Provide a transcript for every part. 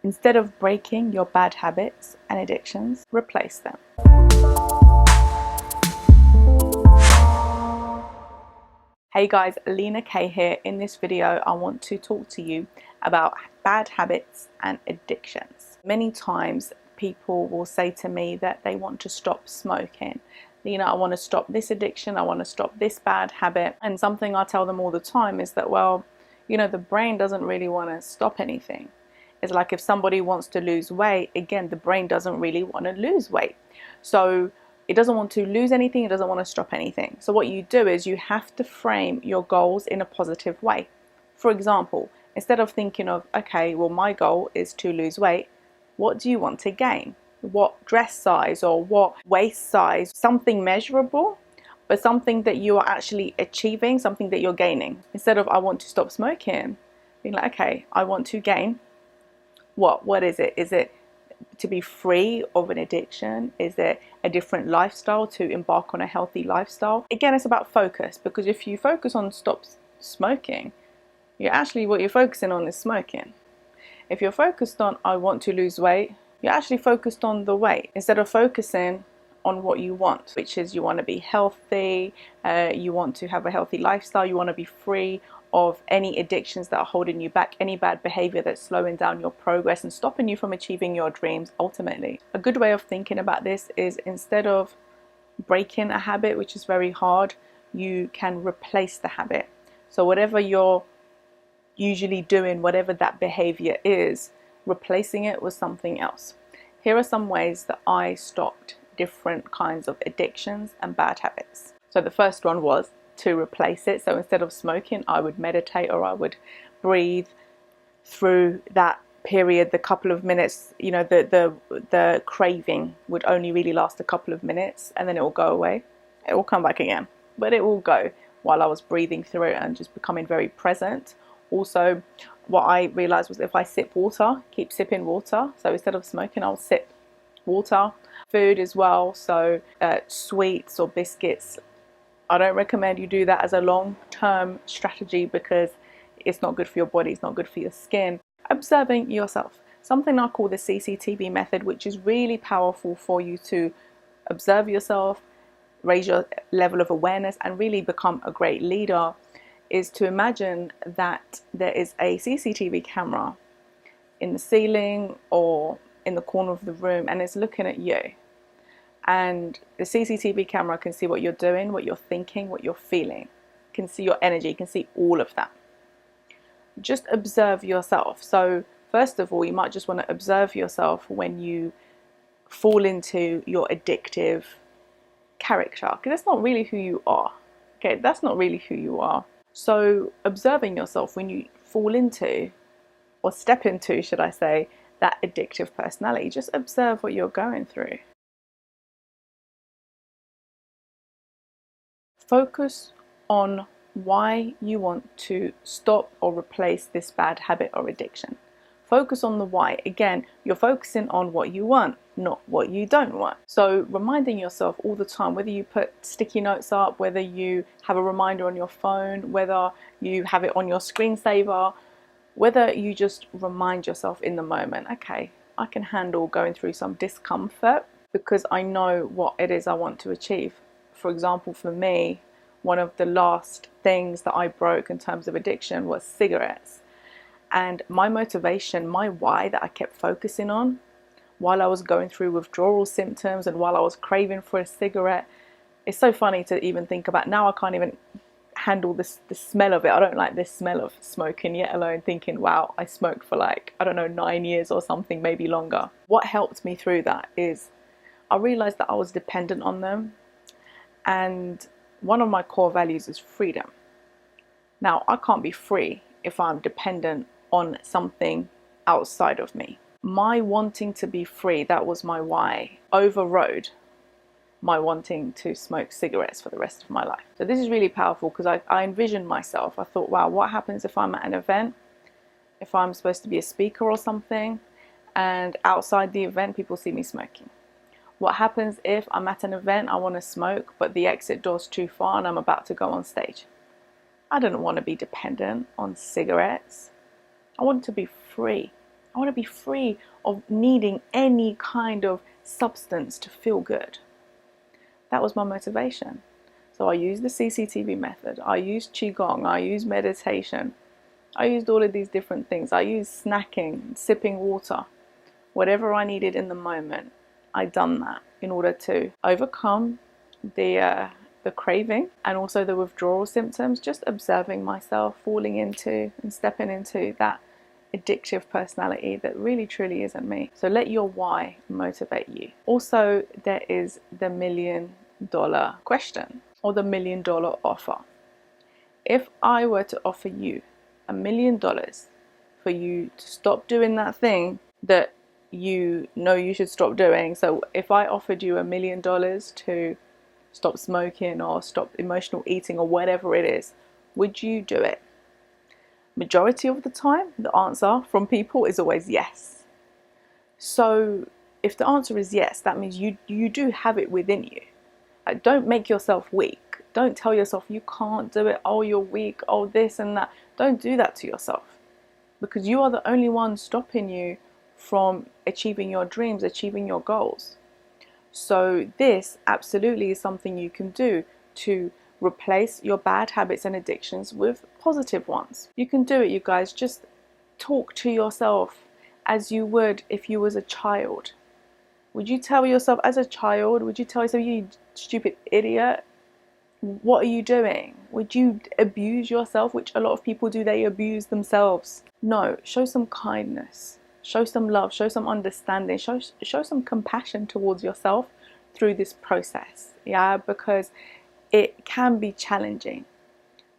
Instead of breaking your bad habits and addictions, replace them. Hey guys, Lena K here. In this video, I want to talk to you about bad habits and addictions. Many times people will say to me that they want to stop smoking. Lena, I want to stop this addiction, I want to stop this bad habit. And something I tell them all the time is that, well, you know, the brain doesn't really want to stop anything. It's like if somebody wants to lose weight, again, the brain doesn't really want to lose weight. So it doesn't want to lose anything, it doesn't want to stop anything. So what you do is you have to frame your goals in a positive way. For example, instead of thinking of, okay, well, my goal is to lose weight, what do you want to gain? What dress size or what waist size? Something measurable, but something that you are actually achieving, something that you're gaining. Instead of, I want to stop smoking, being like, okay, I want to gain what is it? Is it to be free of an addiction? Is it a different lifestyle, to embark on a healthy lifestyle? Again, it's about focus, because if you focus on stop smoking, what you're focusing on is smoking. If you're focused on, I want to lose weight, you're actually focused on the weight instead of focusing on what you want, which is you want to be healthy, you want to have a healthy lifestyle, you want to be free of any addictions that are holding you back, any bad behavior that's slowing down your progress and stopping you from achieving your dreams ultimately. A good way of thinking about this is, instead of breaking a habit, which is very hard, you can replace the habit. So whatever you're usually doing, whatever that behavior is, replacing it with something else. Here are some ways that I stopped different kinds of addictions and bad habits. So the first one was to replace it. So instead of smoking, I would meditate, or I would breathe through that period, the couple of minutes. You know, the craving would only really last a couple of minutes, and then it will go away. It will come back again, but it will go, while I was breathing through it and just becoming very present. Also, what I realized was, if I sip water, keep sipping water. So instead of smoking, I'll sip water. Food as well, so sweets or biscuits, I don't recommend you do that as a long-term strategy, because it's not good for your body, it's not good for your skin. Observing yourself, something I call the CCTV method, which is really powerful for you to observe yourself, raise your level of awareness, and really become a great leader, is to imagine that there is a CCTV camera in the ceiling or in the corner of the room, and it's looking at you. And the CCTV camera can see what you're doing, what you're thinking, what you're feeling, can see your energy, can see all of that. Just observe yourself. So first of all, you might just want to observe yourself when you fall into your addictive character, because that's not really who you are. Okay, that's not really who you are. So observing yourself when you fall into, or step into, should I say, that addictive personality, just observe what you're going through. Focus on why you want to stop or replace this bad habit or addiction. Focus on the why. Again, you're focusing on what you want, not what you don't want. So reminding yourself all the time, whether you put sticky notes up, whether you have a reminder on your phone, whether you have it on your screensaver, whether you just remind yourself in the moment, okay, I can handle going through some discomfort because I know what it is I want to achieve. For example, for me, one of the last things that I broke in terms of addiction was cigarettes. And my motivation, my why that I kept focusing on while I was going through withdrawal symptoms and while I was craving for a cigarette, it's so funny to even think about. Now I can't even handle the smell of it. I don't like this smell of smoking, yet alone thinking, wow, I smoked for like, I don't know, 9 years or something, maybe longer. What helped me through that is I realized that I was dependent on them. And one of my core values is freedom. Now, I can't be free if I'm dependent on something outside of me. My wanting to be free, that was my why, overrode my wanting to smoke cigarettes for the rest of my life. So this is really powerful, because I envisioned myself. I thought, wow, what happens if I'm at an event, if I'm supposed to be a speaker or something, and outside the event people see me smoking? What happens if I'm at an event, I want to smoke, but the exit door's too far and I'm about to go on stage? I didn't want to be dependent on cigarettes. I wanted to be free. I want to be free of needing any kind of substance to feel good. That was my motivation. So I used the CCTV method, I used Qigong, I used meditation, I used all of these different things. I used snacking, sipping water, whatever I needed in the moment. I done that in order to overcome the craving and also the withdrawal symptoms, just observing myself falling into and stepping into that addictive personality that really truly isn't me. So let your why motivate you. Also, there is the $1 million question or the $1 million offer. If I were to offer you $1 million for you to stop doing that thing that you know you should stop doing. So if I offered you $1 million to stop smoking or stop emotional eating or whatever it is, would you do it? Majority of the time, the answer from people is always yes. So if the answer is yes, that means you do have it within you. Don't make yourself weak. Don't tell yourself you can't do it. Oh, you're weak. Oh, this and that. Don't do that to yourself, because you are the only one stopping you from achieving your dreams, achieving your goals. So this absolutely is something you can do to replace your bad habits and addictions with positive ones. You can do it, you guys. Just talk to yourself as you would if you was a child. Would you tell yourself as a child, would you tell yourself, you stupid idiot, what are you doing? Would you abuse yourself, which a lot of people do? They abuse themselves. No, show some kindness, show some love, show some understanding, show some compassion towards yourself through this process. Yeah, because it can be challenging,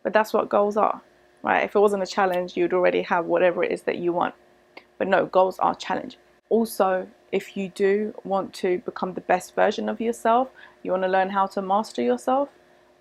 but that's what goals are, right? If it wasn't a challenge, you'd already have whatever it is that you want. But no, goals are challenging. Also, if you do want to become the best version of yourself, you want to learn how to master yourself,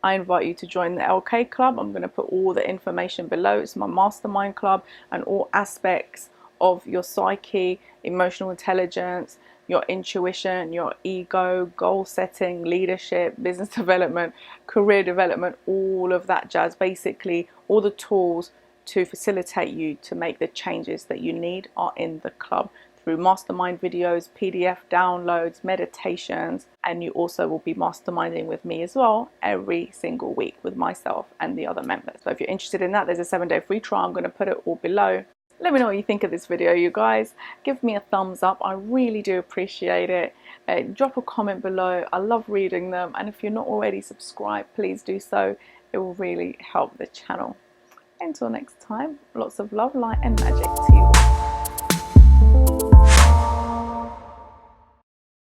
I invite you to join the LK Club. I'm going to put all the information below. It's my mastermind club, and all aspects of your psyche, emotional intelligence, your intuition, your ego, goal setting, leadership, business development, career development, all of that jazz. Basically, all the tools to facilitate you to make the changes that you need are in the club, through mastermind videos, PDF downloads, meditations, and you also will be masterminding with me as well every single week with myself and the other members. So if you're interested in that, there's a 7-day free trial. I'm going to put it all below. Let me know what you think of this video, you guys. Give me a thumbs up. I really do appreciate it. Drop a comment below. I love reading them. And if you're not already subscribed, please do so. It will really help the channel. Until next time, lots of love, light and magic to you all.